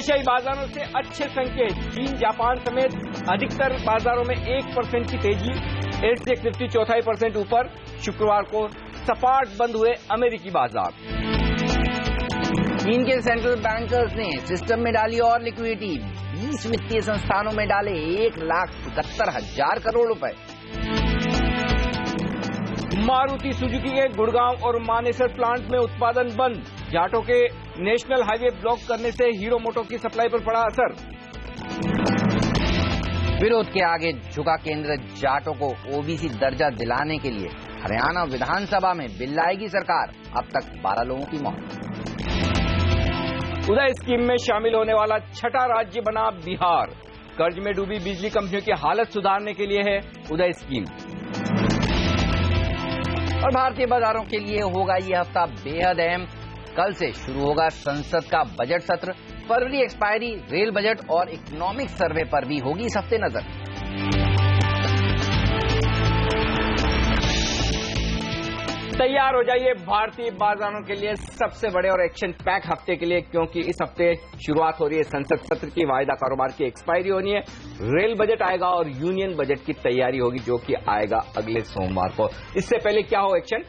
एशियाई बाजारों से अच्छे संकेत। चीन, जापान समेत अधिकतर बाजारों में 1% की तेजी। एसजेएक्स निफ्टी 0.25% ऊपर। शुक्रवार को सपाट बंद हुए अमेरिकी बाजार। चीन के सेंट्रल बैंकर्स ने सिस्टम में डाली और लिक्विडिटी। 20 वित्तीय संस्थानों में डाले 1,71,000 करोड़ रुपए। मारुति सुजुकी के गुड़गांव और मानेसर प्लांट में उत्पादन बंद। जाटों के नेशनल हाईवे ब्लॉक करने से हीरो मोटो की सप्लाई पर पड़ा असर। विरोध के आगे झुका केंद्र। जाटों को ओबीसी दर्जा दिलाने के लिए हरियाणा विधानसभा में बिल लाएगी सरकार। अब तक 12 लोगों की मौत। उदय स्कीम में शामिल होने वाला छठा राज्य बना बिहार। कर्ज में डूबी बिजली कंपनियों की हालत सुधारने के लिए है उदय स्कीम। और भारतीय बाजारों के लिए होगा ये हफ्ता बेहद अहम। कल से शुरू होगा संसद का बजट सत्र। फरवरी एक्सपायरी, रेल बजट और इकोनॉमिक सर्वे पर भी होगी इस हफ्ते नजर। तैयार हो जाइए भारतीय बाजारों के लिए सबसे बड़े और एक्शन पैक हफ्ते के लिए, क्योंकि इस हफ्ते शुरुआत हो रही है संसद सत्र की। वायदा कारोबार की एक्सपायरी होनी है, रेल बजट आएगा और यूनियन बजट की तैयारी होगी जो कि आएगा अगले सोमवार को। इससे पहले क्या हो एक्शन?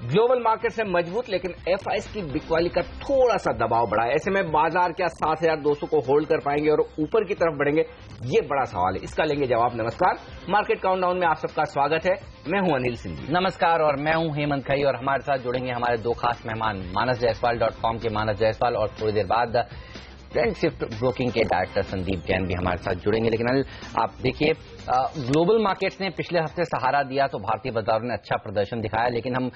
ग्लोबल मार्केट से मजबूत, लेकिन एफआईएस की बिकवाली का थोड़ा सा दबाव बढ़ा है। ऐसे में बाजार क्या 7,200 को होल्ड कर पाएंगे और ऊपर की तरफ बढ़ेंगे, ये बड़ा सवाल है। इसका लेंगे जवाब। नमस्कार, मार्केट काउंटडाउन में आप सबका स्वागत है। मैं हूं अनिल सिंह। नमस्कार, और मैं हूं हेमंत खई, और हमारे साथ जुड़ेंगे हमारे दो खास मेहमान, manasjaiswal.com के मानस जायसवाल, और थोड़ी देर बाद ट्रेंड शिफ्ट ब्रोकिंग के डायरेक्टर संदीप जैन भी हमारे साथ जुड़ेंगे। लेकिन अनिल, आप देखिए, ग्लोबल मार्केट्स ने पिछले हफ्ते सहारा दिया तो भारतीय बाजारों ने अच्छा प्रदर्शन दिखाया, लेकिन हम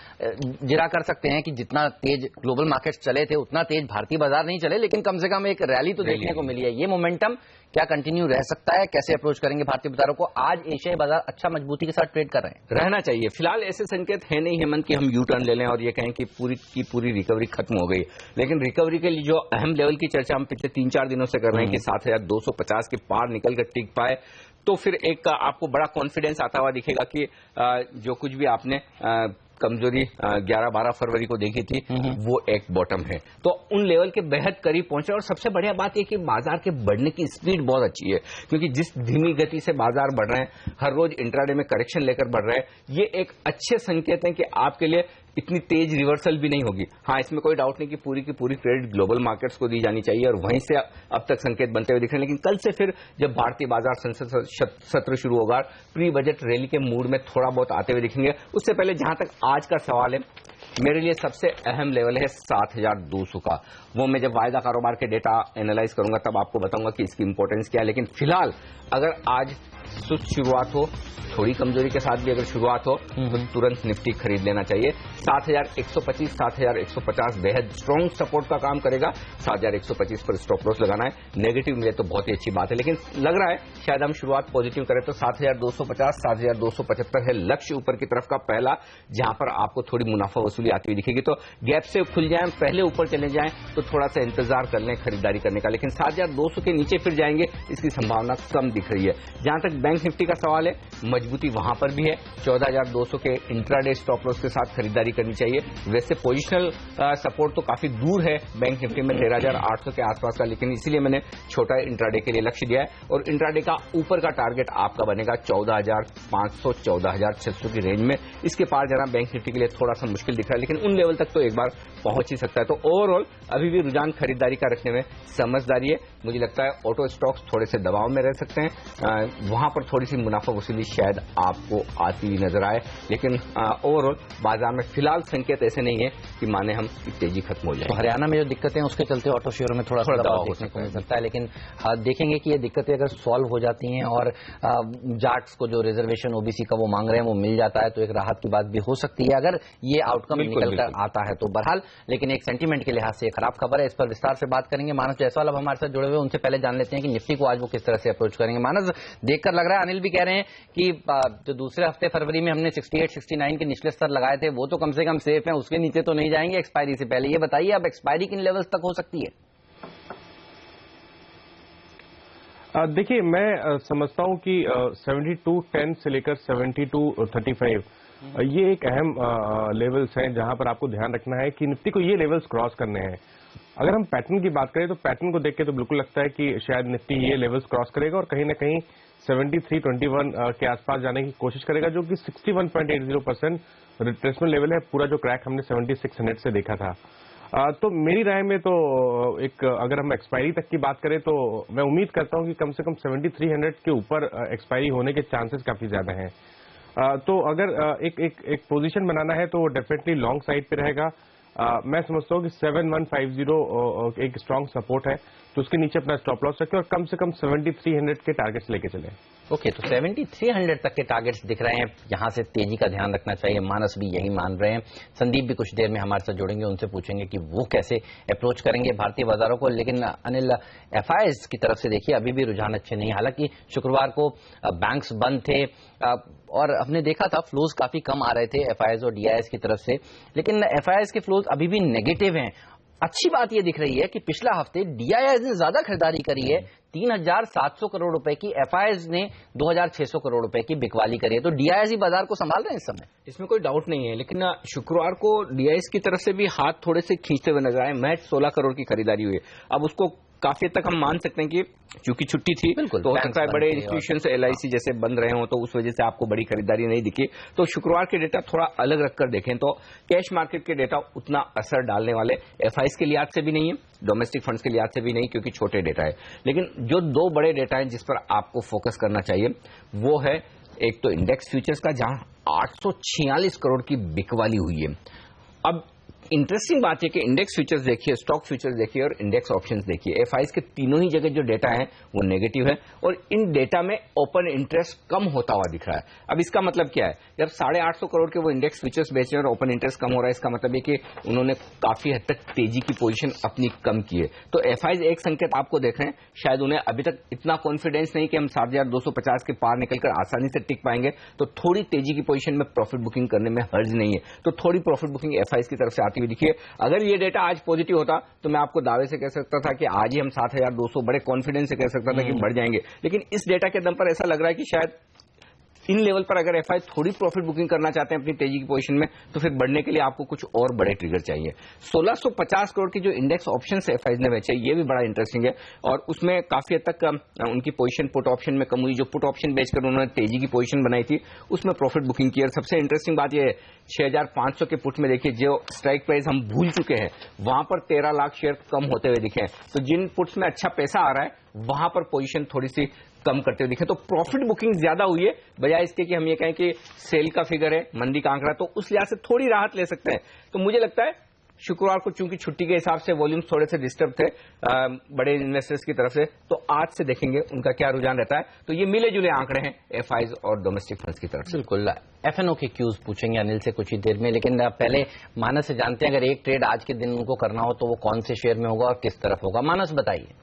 जिरा कर सकते हैं कि जितना तेज ग्लोबल मार्केट्स चले थे उतना तेज भारतीय बाजार नहीं चले, लेकिन कम से कम एक रैली तो देखने को मिली है। ये मोमेंटम क्या कंटिन्यू रह सकता है? कैसे अप्रोच करेंगे भारतीय बाजारों को? आज एशियाई बाजार अच्छा मजबूती के साथ ट्रेड कर रहे हैं। रहना चाहिए। फिलहाल ऐसे संकेत है नहीं हेमंत कि हम यू टर्न ले लें और ये कहें कि पूरी की पूरी रिकवरी खत्म हो गई, लेकिन रिकवरी के लिए जो अहम लेवल की चर्चा हम पिछले 3-4 दिनों से कर रहे हैं कि 7,250 के पार निकल कर टिक पाए, तो फिर एक आपको बड़ा कॉन्फिडेंस आता हुआ दिखेगा कि जो कुछ भी आपने कमजोरी 11-12 फरवरी को देखी थी वो एक बॉटम है। तो उन लेवल के बेहद करीब पहुंचे। और सबसे बढ़िया बात यह कि बाजार के बढ़ने की स्पीड बहुत अच्छी है, क्योंकि जिस धीमी गति से बाजार बढ़ रहे हैं, हर रोज इंट्राडे में करेक्शन लेकर बढ़ रहे हैं, ये एक अच्छे संकेत हैं कि आपके लिए इतनी तेज रिवर्सल भी नहीं होगी। हाँ, इसमें कोई डाउट नहीं कि पूरी की पूरी क्रेडिट ग्लोबल मार्केट्स को दी जानी चाहिए और वहीं से अब तक संकेत बनते हुए दिख रहे हैं। लेकिन कल से फिर जब भारतीय बाजार संसद सत्र शुरू होगा, प्री बजट रैली के मूड में थोड़ा बहुत आते हुए दिखेंगे। उससे पहले जहां तक आज का सवाल है, मेरे लिए सबसे अहम लेवल है 7,200 का। वो मैं जब वायदा कारोबार के डेटा एनालाइज करूंगा तब आपको बताऊंगा कि इसकी इंपॉर्टेंस क्या है। लेकिन फिलहाल अगर आज सुस्त शुरुआत हो, थोड़ी कमजोरी के साथ भी अगर शुरुआत हो, तो तुरंत निफ्टी खरीद लेना चाहिए। 7,125, 7,150 बेहद स्ट्रॉन्ग सपोर्ट का काम करेगा। 7,125 पर स्टॉप लॉस लगाना है। नेगेटिव मिले तो बहुत ही अच्छी बात है, लेकिन लग रहा है शायद हम शुरुआत पॉजिटिव करें तो 7,250, 7,275 है लक्ष्य ऊपर की तरफ का पहला, जहां पर आपको थोड़ी मुनाफा वसूली आती हुई दिखेगी। तो गैप से खुल जाए, पहले ऊपर चले जाएं तो थोड़ा सा इंतजार कर लें खरीदारी करने का। लेकिन 7,200 के नीचे फिर जाएंगे, इसकी संभावना कम दिख रही है। जहां तक बैंक निफ्टी का सवाल है, मजबूती वहां पर भी है। 14,200 के इंट्राडे स्टॉप लॉस के साथ खरीदारी करनी चाहिए। वैसे पोजिशनल सपोर्ट तो काफी दूर है बैंक निफ्टी में 13,800 के आसपास का, लेकिन इसीलिए मैंने छोटा इंट्राडे के लिए लक्ष्य दिया है। और इंट्राडे का ऊपर का टारगेट आपका बनेगा 14,500, 14,600 की रेंज में। इसके पार जाना बैंक निफ्टी के लिए थोड़ा सा मुश्किल दिख रहा है, लेकिन उन लेवल तक तो एक बार पहुंच ही सकता है। तो ओवरऑल अभी भी रुझान खरीदारी का रखने में समझदारी है। मुझे लगता है ऑटो स्टॉक्स थोड़े से दबाव में रह सकते हैं, वहां पर थोड़ी सी मुनाफा वसूली शायद आपको आती हुई नजर आए। लेकिन ओवरऑल बाजार में फिलहाल संकेत ऐसे नहीं है कि माने हम तेजी खत्म हो जाए। तो हरियाणा में जो दिक्कतें हैं उसके चलते ऑटो शेयरों में थोड़ा दबाव देखने को मिल सकता है, लेकिन देखेंगे कि ये दिक्कतें अगर सॉल्व हो जाती हैं और जाट्स को जो रिजर्वेशन ओबीसी का वो मांग रहे हैं वो मिल जाता है तो एक राहत की बात भी हो सकती है अगर ये आउटकम निकल कर आता है तो। बहरहाल लेकिन एक सेंटीमेंट के लिहाज से खराब खबर है, इस पर विस्तार से बात करेंगे। मानस जायसवाल अब हमारे साथ जुड़े हुए, उनसे पहले जान लेते हैं कि निफ्टी को आज वो किस तरह से अप्रोच करेंगे। मानस, देखकर लग रहा है, अनिल भी कह रहे हैं कि जो दूसरे हफ्ते फरवरी में हमने 68-69 के निचले स्तर लगाए थे वो तो कम से कम सेफ है, उसके नीचे तो नहीं जाएंगे एक्सपायरी से पहले। ये बताइए अब एक्सपायरी किन लेवल्स तक हो सकती है? देखिए, मैं समझता हूं कि 72.10 से लेकर 72.35 ये एक अहम लेवल्स हैं जहां पर आपको ध्यान रखना है कि निफ्टी को ये लेवल्स क्रॉस करने हैं। अगर हम पैटर्न की बात करें तो पैटर्न को देख के तो बिल्कुल लगता है कि शायद निफ्टी ये लेवल्स क्रॉस करेगा और कहीं ना कहीं 7321 के आसपास जाने की कोशिश करेगा, जो कि 61.80% रिट्रेसमेंट लेवल है। पूरा जो क्रैक हमने 7600 से देखा था। तो मेरी राय में तो अगर हम एक्सपायरी तक की बात करें तो मैं उम्मीद करता हूं कि कम से कम 7300 के ऊपर एक्सपायरी होने के चांसेस काफी ज्यादा हैं। तो अगर एक पोजीशन बनाना है तो वो डेफिनेटली लॉन्ग साइड पे रहेगा। मैं समझता हूं कि 7150 एक स्ट्रांग सपोर्ट है, तो उसके नीचे अपना स्टॉप लॉस रखें और कम से कम 7300 के टारगेट्स लेके चलें। ओके, तो 7300 तक के टारगेट्स दिख रहे हैं, यहां से तेजी का ध्यान रखना चाहिए। मानस भी यही मान रहे हैं। संदीप भी कुछ देर में हमारे साथ जुड़ेंगे, उनसे पूछेंगे कि वो कैसे अप्रोच करेंगे भारतीय बाजारों को। लेकिन अनिल, एफआईआईज की तरफ से देखिए अभी भी रुझान अच्छे नहीं। हालांकि शुक्रवार को बैंक्स बंद थे और हमने देखा था फ्लोज काफी कम आ रहे थे एफआईआईज और डीआईएस की तरफ से, लेकिन एफआईआईज के फ्लोज अभी भी नेगेटिव हैं। अच्छी बात यह दिख रही है कि पिछला हफ्ते डीआईएस ने ज्यादा खरीदारी करी है, 3700 करोड़ रुपए की, एफआईआईज ने 2600 करोड़ रुपए की बिकवाली करी है। तो डीआईएस ही बाजार को संभाल रहे हैं इस समय, इसमें कोई डाउट नहीं है। लेकिन शुक्रवार को डीआईएस की तरफ से भी हाथ थोड़े से खींचते हुए नजर आए। महज 16 करोड़ की खरीदारी हुई। अब उसको काफी हद तक हम मान सकते हैं कि चूंकि छुट्टी थी तो हो सकता है बड़े इंस्टीट्यूशन एलआईसी जैसे बंद रहे हों, तो उस वजह से आपको बड़ी खरीदारी नहीं दिखी। तो शुक्रवार के डेटा थोड़ा अलग रखकर देखें तो कैश मार्केट के डेटा उतना असर डालने वाले एफआईआईज के लिहाज से भी नहीं है, डोमेस्टिक फंड्स के लिहाज से भी नहीं, क्योंकि छोटे डेटा है। लेकिन जो दो बड़े डेटा हैं जिस पर आपको फोकस करना चाहिए वो है एक तो इंडेक्स फ्यूचर्स का, जहां 846 करोड़ की बिकवाली हुई है। अब इंटरेस्टिंग बात है कि इंडेक्स फ्यूचर्स देखिए, स्टॉक फ्यूचर्स देखिए और इंडेक्स ऑप्शंस देखिए, एफआईआईज के तीनों ही जगह जो डेटा है वो नेगेटिव है और इन डेटा में ओपन इंटरेस्ट कम होता हुआ दिख रहा है। अब इसका मतलब क्या है? जब 850 करोड़ के वो इंडेक्स फ्यूचर्स बेच रहे हैं और ओपन इंटरेस्ट कम हो रहा है, इसका मतलब है कि उन्होंने काफी हद तक तेजी की पोजीशन अपनी कम की है। तो एफआईआईज एक संकेत आपको देख रहे हैं, शायद उन्हें अभी तक इतना कॉन्फिडेंस नहीं कि हम 7250 के पार निकलकर आसानी से टिक पाएंगे, तो थोड़ी तेजी की पोजीशन में प्रॉफिट बुकिंग करने में हर्ज नहीं है। तो थोड़ी प्रॉफिट बुकिंग एफआईआईज की तरफ से आती हुई दिखी है। अगर ये डेटा आज पॉजिटिव होता तो मैं आपको दावे से कह सकता था कि आज ही हम 7200 बड़े कॉन्फिडेंस से कह सकता था कि बढ़ जाएंगे। लेकिन इस डेटा के दम पर ऐसा लग रहा है कि शायद इन लेवल पर अगर एफआई थोड़ी प्रॉफिट बुकिंग करना चाहते हैं अपनी तेजी की पोजीशन में, तो फिर बढ़ने के लिए आपको कुछ और बड़े ट्रिगर चाहिए। 1650 करोड़ की जो इंडेक्स ऑप्शन एफआईज ने बेचे, ये भी बड़ा इंटरेस्टिंग है और उसमें काफी हद तक उनकी पोजीशन पुट ऑप्शन में कम हुई। जो पुट ऑप्शन बेचकर उन्होंने तेजी की पोजीशन बनाई थी उसमें प्रॉफिट बुकिंग की। और सबसे इंटरेस्टिंग बात यह है 6500 के पुट में देखिए जो स्ट्राइक प्राइस हम भूल चुके हैं, वहां पर 13 लाख शेयर कम होते हुए दिखे। तो जिन पुट्स में अच्छा पैसा आ रहा है वहां पर पोजीशन थोड़ी सी कम करते हुए दिखे। तो प्रॉफिट बुकिंग ज्यादा हुई है, बजाय इसके कि हम ये कहें कि सेल का फिगर है, मंदी का आंकड़ा, तो उस लिहाज से थोड़ी राहत ले सकते हैं। तो मुझे लगता है शुक्रवार को चूंकि छुट्टी के हिसाब से वॉल्यूम्स थोड़े से डिस्टर्ब थे बड़े इन्वेस्टर्स की तरफ से, तो आज से देखेंगे उनका क्या रुझान रहता है। तो ये मिले जुले आंकड़े हैं एफआईज और डोमेस्टिक फंड्स की तरफ से। बिल्कुल। एफएनओ के क्यूज पूछेंगे अनिल से कुछ ही देर में, लेकिन पहले मानस से जानते हैं अगर एक ट्रेड आज के दिन उनको करना हो तो वो कौन से शेयर में होगा और किस तरफ होगा। मानस बताइए।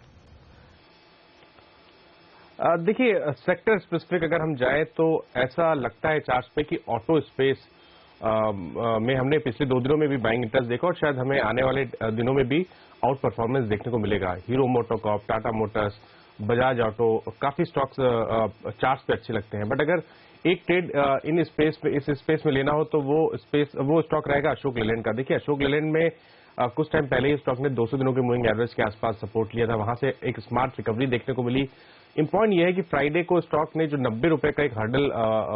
देखिए, सेक्टर स्पेसिफिक अगर हम जाएं तो ऐसा लगता है चार्ट पे कि ऑटो स्पेस में हमने पिछले 2 दिनों में भी बाइंग इंटरेस्ट देखा और शायद हमें आने वाले दिनों में भी आउट परफॉर्मेंस देखने को मिलेगा। Hero MotoCorp, Tata Motors, Bajaj auto, काफी स्टॉक्स चार्ट्स पे अच्छे लगते हैं। बट अगर एक ट्रेड इन स्पेस में, इस स्पेस में लेना हो तो वो स्टॉक रहेगा अशोक लेलैंड का। देखिए, अशोक लेलैंड में कुछ टाइम पहले ही स्टॉक ने 200 दिनों के मूविंग एवरेज के आसपास सपोर्ट लिया था, वहां से एक स्मार्ट रिकवरी देखने को मिली। इंपॉर्टेंट यह है कि फ्राइडे को स्टॉक ने जो 90 रुपए का एक हर्डल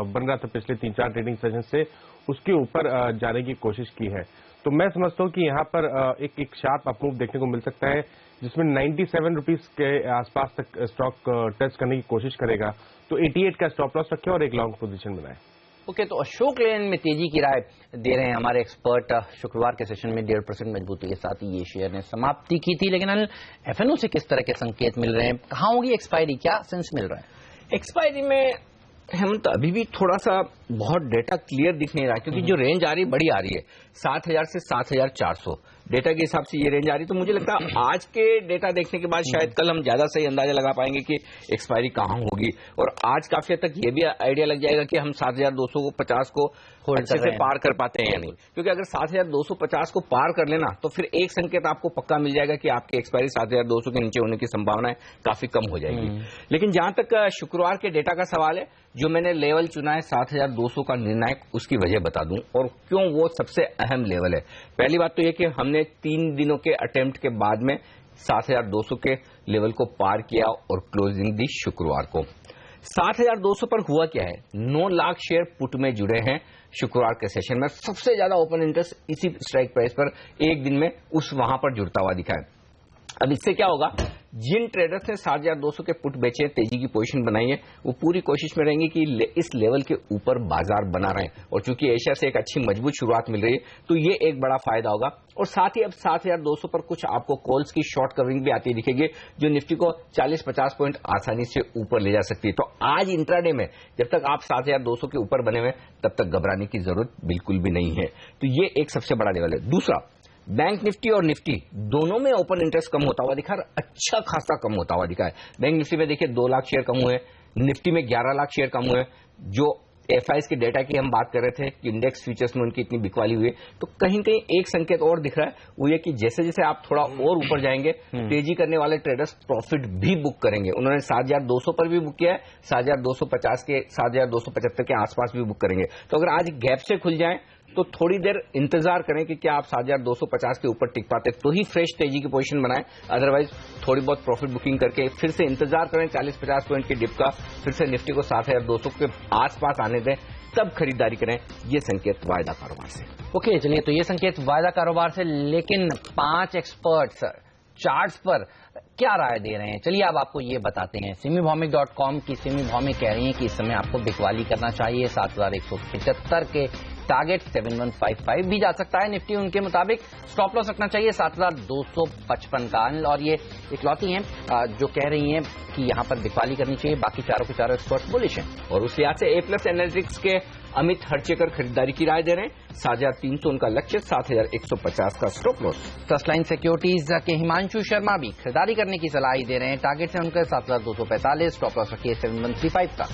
बन रहा था पिछले 3-4 ट्रेडिंग सेशन से, उसके ऊपर जाने की कोशिश की है। तो मैं समझता हूं कि यहां पर एक शार्प अपमूव देखने को मिल सकता है, जिसमें 97 रुपीज के आसपास तक स्टॉक टच करने की कोशिश करेगा। तो 88 का स्टॉप लॉस रखें और एक लॉन्ग पोजीशन बनाएं। ओके, तो अशोक लेलैंड में तेजी की राय दे रहे हैं हमारे एक्सपर्ट। शुक्रवार के सेशन में 1.5% मजबूती के साथ ये शेयर ने समाप्ति की थी। लेकिन एफएनओ से किस तरह के संकेत मिल रहे हैं, कहां होगी एक्सपायरी, क्या सेंस मिल रहा है? एक्सपायरी में हेमंत अभी भी थोड़ा सा बहुत डेटा क्लियर दिख नहीं रहा, क्योंकि जो रेंज आ रही बड़ी आ रही है 7000 से 7400। डेटा के हिसाब से ये रेंज आ रही, तो मुझे लगता है आज के डेटा देखने के बाद शायद कल हम ज्यादा सही अंदाजा लगा पाएंगे कि एक्सपायरी कहाँ होगी, और आज काफी हद तक ये भी आइडिया लग जाएगा कि हम 7250 को अच्छे से पार कर पाते हैं या नहीं, क्योंकि अगर 7250 को पार कर लेना तो फिर एक संकेत आपको पक्का मिल जाएगा कि आपकी एक्सपायरी 7200 के नीचे होने की संभावनाएं काफी कम हो जाएगी। लेकिन जहां तक शुक्रवार के डेटा का सवाल है, जो मैंने लेवल चुना है 7200 का निर्णायक, उसकी वजह बता दूं और क्यों वो सबसे अहम लेवल है। पहली बात तो ये कि हमने 3 दिनों के अटेम्प्ट के बाद में 7200 के लेवल को पार किया और क्लोजिंग दी शुक्रवार को। 7200 पर हुआ क्या है, 9 लाख शेयर पुट में जुड़े हैं शुक्रवार के सेशन में। सबसे ज्यादा ओपन इंटरेस्ट इसी स्ट्राइक प्राइस पर एक दिन में उस वहां पर जुड़ता हुआ दिखा है। अब इससे क्या होगा, जिन ट्रेडर्स ने 7200 के पुट बेचे, तेजी की पोजीशन बनाई है, वो पूरी कोशिश में रहेंगे कि इस लेवल के ऊपर बाजार बना रहे, और चूंकि एशिया से एक अच्छी मजबूत शुरुआत मिल रही है तो ये एक बड़ा फायदा होगा। और साथ ही अब 7200 पर कुछ आपको कॉल्स की शॉर्ट कवरिंग भी आती दिखेगी, जो निफ्टी को 40-50 पॉइंट आसानी से ऊपर ले जा सकती है। तो आज इंट्राडे में जब तक आप 7200 के ऊपर बने हुए तब तक घबराने की जरूरत बिल्कुल भी नहीं है। तो ये एक सबसे बड़ा लेवल है। दूसरा, बैंक निफ्टी और निफ्टी दोनों में ओपन इंटरेस्ट कम होता हुआ दिखा, अच्छा खासा कम होता हुआ दिखा है। बैंक निफ्टी में देखिए 2 लाख शेयर कम हुए, निफ्टी में 11 लाख शेयर कम हुए। जो एफआईएस के डेटा की हम बात कर रहे थे कि इंडेक्स फ्यूचर्स में उनकी इतनी बिकवाली हुई है, तो कहीं कहीं एक संकेत और दिख रहा है, वो ये कि जैसे जैसे आप थोड़ा और ऊपर जाएंगे, तेजी करने वाले ट्रेडर्स प्रॉफिट भी बुक करेंगे। उन्होंने 7200 पर भी बुक किया है, 7250 के 7275 के आसपास भी बुक करेंगे। तो अगर आज गैप से खुल जाए तो थोड़ी देर इंतजार करें कि क्या आप 7250 के ऊपर टिक पाते, तो ही फ्रेश तेजी की पोजीशन बनाएं। अदरवाइज थोड़ी बहुत प्रॉफिट बुकिंग करके फिर से इंतजार करें 40-50 पॉइंट की डिप का, फिर से निफ्टी को 7200 के आसपास आने दें, तब खरीदारी करें। ये संकेत वायदा कारोबार से। ओके, चलिए, तो ये संकेत वायदा कारोबार से, लेकिन 5 एक्सपर्ट्स चार्ट्स पर क्या राय दे रहे हैं, चलिए अब आपको ये बताते हैं। सिमीभौमिक.com की सिमी भौमिक कह रही हैं कि इस समय आपको बिकवाली करना चाहिए। 7175 के टारगेट 7155 भी जा सकता है निफ्टी उनके मुताबिक। स्टॉप लॉस रखना चाहिए 7255 का, और ये इकलौती हैं जो कह रही हैं कि यहां पर बिकवाली करनी चाहिए। बाकी चारों के चारों एक्सपर्ट्स बुलिश हैं। और उस लिहाज से A+ एनालिटिक्स के अमित हरचेकर खरीदारी की राय दे रहे हैं। 7300 उनका लक्ष्य, 7150 का stop loss. First line securities के हिमांशु शर्मा भी खरीदारी करने की सलाह दे रहे हैं। टारगेट है उनका 7245, स्टॉप लॉस रखिए 7135 का।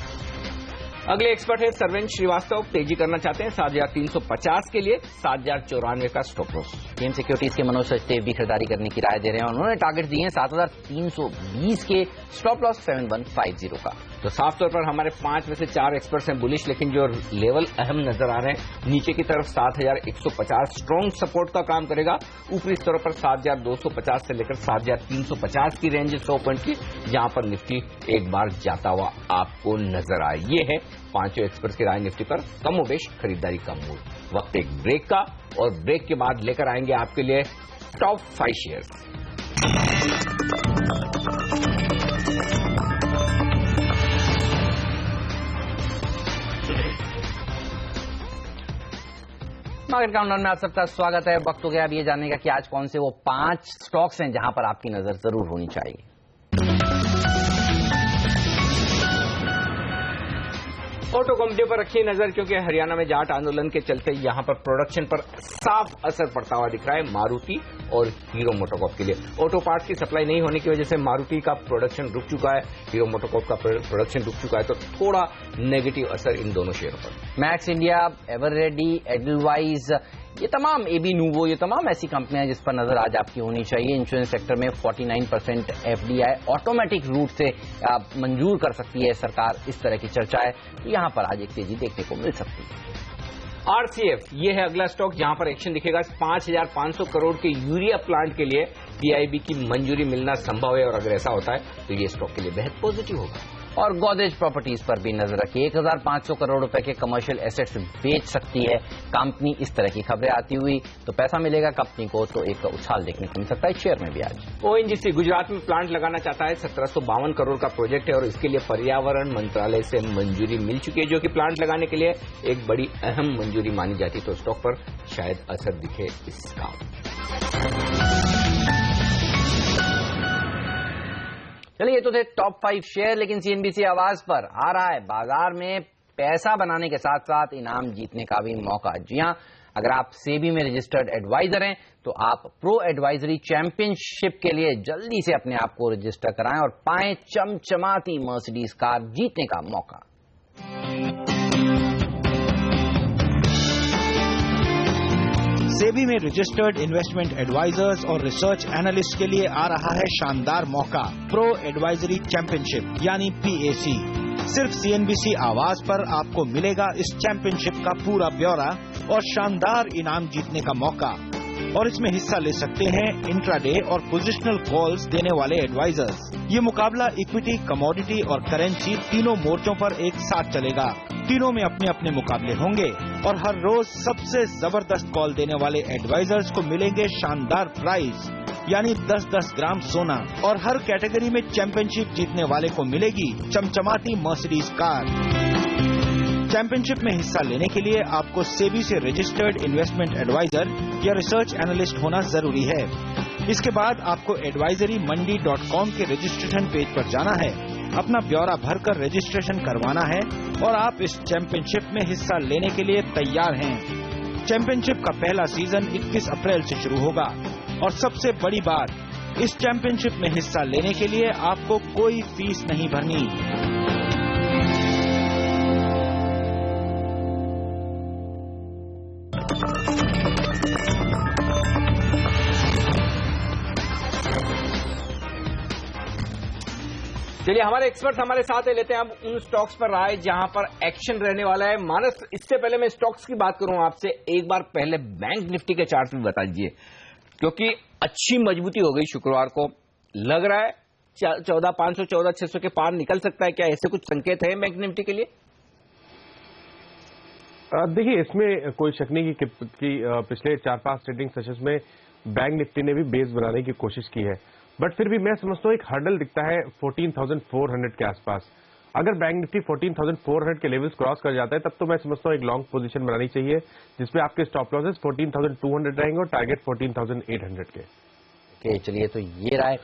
अगले एक्सपर्ट है सरवेन श्रीवास्तव, तेजी करना चाहते हैं 7350 के लिए, 7094 का स्टॉप लॉस। पीएम सिक्योरिटीज के मनोज सचदेव भी खरीदारी करने की राय दे रहे हैं, उन्होंने टारगेट दिए हैं 7320 के, स्टॉप लॉस 7150 का। तो साफ तौर पर हमारे 5 में से 4 एक्सपर्ट्स हैं बुलिश, लेकिन जो लेवल अहम नजर आ रहे हैं नीचे की तरफ 7150 स्ट्रॉन्ग सपोर्ट का काम करेगा। ऊपरी स्तर पर 7250 से लेकर 7350 की रेंज 100 पॉइंट की, जहां पर निफ्टी एक बार जाता हुआ आपको नजर आए। ये है 5 एक्सपर्ट्स की राय निफ्टी पर कमोबेश खरीदारी का मूड। वक्त एक ब्रेक का, और ब्रेक के बाद लेकर आएंगे आपके लिए टॉप 5 शेयर्स। मार्केट काउंटडाउन में आप सबका स्वागत है। वक्त हो गया अब ये जानने का कि आज कौन से वो 5 स्टॉक्स हैं जहां पर आपकी नजर जरूर होनी चाहिए। ऑटो कंपनियों पर रखिए नजर, क्योंकि हरियाणा में जाट आंदोलन के चलते यहां पर प्रोडक्शन पर साफ असर पड़ता हुआ दिख रहा है मारुति और हीरो मोटोकॉर्प के लिए। ऑटो पार्ट्स की सप्लाई नहीं होने की वजह से मारुति का प्रोडक्शन रुक चुका है, हीरो मोटोकॉर्प का प्रोडक्शन रुक चुका है, तो थोड़ा नेगेटिव असर इन दोनों शेयरों पर। मैक्स इंडिया, एवररेडी, एडलवाइज, ये तमाम एबी नूवो, ये तमाम ऐसी कंपनियां जिस पर नजर आज आपकी होनी चाहिए। इंश्योरेंस सेक्टर में 49% एफडीआई ऑटोमेटिक रूट से मंजूर कर सकती है सरकार, इस तरह की चर्चा है, तो यहां पर आज एक तेजी देखने को मिल सकती है। आरसीएफ ये है अगला स्टॉक जहां पर एक्शन दिखेगा। 5500 करोड़ के यूरिया प्लांट के लिए पीआईबी की मंजूरी मिलना संभव है, और अगर ऐसा होता है तो ये स्टॉक के लिए बेहद पॉजिटिव होगा। और गोदरेज प्रॉपर्टीज पर भी नजर रखिए। 1500 करोड़ रुपए के कमर्शियल एसेट्स बेच सकती है कंपनी, इस तरह की खबरें आती हुई तो पैसा मिलेगा कंपनी को, तो एक उछाल देखने को मिल सकता है शेयर में भी आज। ओएनजीसी गुजरात में प्लांट लगाना चाहता है। 1752 करोड़ का प्रोजेक्ट है, और इसके लिए पर्यावरण मंत्रालय से मंजूरी मिल चुकी है, जो कि प्लांट लगाने के लिए एक बड़ी अहम मंजूरी मानी जाती है। तो स्टॉक पर शायद असर दिखे इसका। चलिए, ये तो थे टॉप 5 शेयर, लेकिन सीएनबीसी आवाज पर आ रहा है बाजार में पैसा बनाने के साथ साथ इनाम जीतने का भी मौका। जी हां, अगर आप सेबी में रजिस्टर्ड एडवाइजर हैं तो आप प्रो एडवाइजरी चैंपियनशिप के लिए जल्दी से अपने आप को रजिस्टर कराएं और पाएं चमचमाती मर्सिडीज कार जीतने का मौका। सेबी में रजिस्टर्ड इन्वेस्टमेंट एडवाइजर्स और रिसर्च एनालिस्ट के लिए आ रहा है शानदार मौका, प्रो एडवाइजरी चैंपियनशिप यानी PAC। सिर्फ CNBC आवाज पर आपको मिलेगा इस चैंपियनशिप का पूरा ब्यौरा और शानदार इनाम जीतने का मौका। और इसमें हिस्सा ले सकते हैं इंट्राडे और पोजिशनल कॉल्स देने वाले एडवाइजर्स। ये मुकाबला इक्विटी, कमोडिटी और करेंसी तीनों मोर्चों पर एक साथ चलेगा। तीनों में अपने अपने मुकाबले होंगे और हर रोज सबसे जबरदस्त कॉल देने वाले एडवाइजर्स को मिलेंगे शानदार प्राइज यानी 10-10 ग्राम सोना। और हर कैटेगरी में चैंपियनशिप जीतने वाले को मिलेगी चमचमाती मर्सिडीज कार। चैंपियनशिप में हिस्सा लेने के लिए आपको सेबी से रजिस्टर्ड इन्वेस्टमेंट एडवाइजर या रिसर्च एनालिस्ट होना जरूरी है। इसके बाद आपको advisoryMandi.com के रजिस्ट्रेशन पेज पर जाना है, अपना ब्यौरा भरकर रजिस्ट्रेशन करवाना है और आप इस चैंपियनशिप में हिस्सा लेने के लिए तैयार हैं। चैंपियनशिप का पहला सीजन 21 अप्रैल से शुरू होगा और सबसे बड़ी बात, इस चैंपियनशिप में हिस्सा लेने के लिए आपको कोई फीस नहीं भरनी। चलिए, हमारे एक्सपर्ट हमारे साथ है, लेते हैं अब उन स्टॉक्स पर राय जहां पर एक्शन रहने वाला है। मानस, इससे पहले मैं स्टॉक्स की बात करूं आपसे, एक बार पहले बैंक निफ्टी के चार्ट भी बता दीजिए, क्योंकि अच्छी मजबूती हो गई शुक्रवार को। लग रहा है 14,500 14,600 के पार निकल सकता है क्या? ऐसे कुछ संकेत है बैंक निफ्टी के लिए? देखिए, इसमें कोई शक नहीं कि पिछले 4-5 ट्रेडिंग सेशंस में बैंक निफ्टी ने भी बेस बनाने की कोशिश की है, बट फिर भी मैं समझता हूं एक हर्डल दिखता है 14,400 के आसपास। अगर बैंक निफ्टी 14,400 के लेवल्स क्रॉस कर जाता है तब तो मैं समझता हूं एक लॉन्ग पोजीशन बनानी चाहिए, जिसमें आपके स्टॉप लॉसेस 14,200 रहेंगे और टारगेट 14,800 के। चलिए, तो ये राय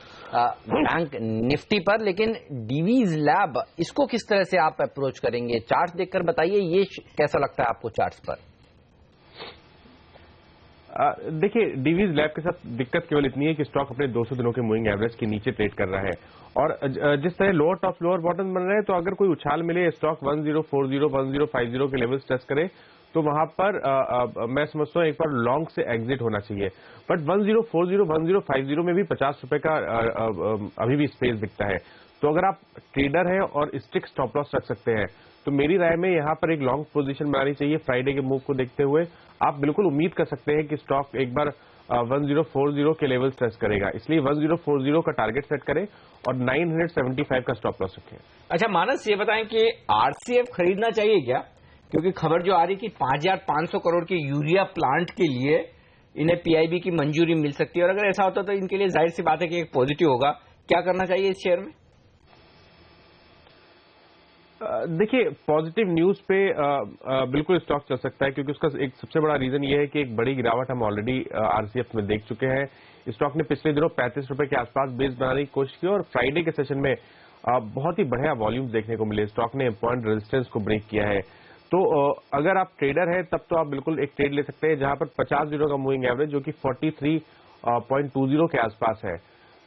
बैंक निफ्टी पर। लेकिन डीवीज लैब, इसको किस तरह से आप अप्रोच करेंगे? चार्ट देखकर बताइए, ये कैसा लगता है आपको चार्ट्स पर? देखिए, डीवीज लैब के साथ दिक्कत केवल इतनी है कि स्टॉक अपने 200 दिनों के मूविंग एवरेज के नीचे ट्रेड कर रहा है और जिस तरह लोअर टॉप लोअर बॉटम बन रहे हैं, तो अगर कोई उछाल मिले, स्टॉक 1040 1050 के लेवल्स टच करे तो वहां पर मैं समझता हूं एक बार लॉन्ग से एग्जिट होना चाहिए। बट 1040 1050 में भी 50 रुपए का अभी भी स्पेस दिखता है। तो अगर आप ट्रेडर हैं और स्ट्रिक्ट स्टॉप लॉस रख सकते हैं तो मेरी राय में यहां पर एक लॉन्ग पोजीशन बनानी चाहिए। फ्राइडे के मूव को देखते हुए आप बिल्कुल उम्मीद कर सकते हैं कि स्टॉक एक बार 1040 के लेवल टच करेगा, इसलिए 1040 का टारगेट सेट करें और 975 का स्टॉप लॉस रखें। अच्छा मानस, ये बताएं कि आरसीएफ खरीदना चाहिए क्या? क्योंकि खबर जो आ रही कि 5,500 करोड़ के यूरिया प्लांट के लिए इन्हें पीआईबी की मंजूरी मिल सकती है, और अगर ऐसा होता तो इनके लिए जाहिर सी बात है कि एक पॉजिटिव होगा। क्या करना चाहिए इस शेयर में? देखिए, पॉजिटिव न्यूज पे बिल्कुल स्टॉक चल सकता है, क्योंकि उसका एक सबसे बड़ा रीजन ये है कि एक बड़ी गिरावट हम ऑलरेडी आरसीएफ में देख चुके हैं। स्टॉक ने पिछले दिनों 35 रुपए के आसपास बेस बनाने की कोशिश की और फ्राइडे के सेशन में बहुत ही बढ़िया वॉल्यूम्स देखने को मिले। स्टॉक ने पॉइंट रेजिस्टेंस को ब्रेक किया है। तो अगर आप ट्रेडर हैं तब तो आप बिल्कुल एक ट्रेड ले सकते हैं जहां पर 50 दिनों का मूविंग एवरेज जो कि 43.20 के आसपास है,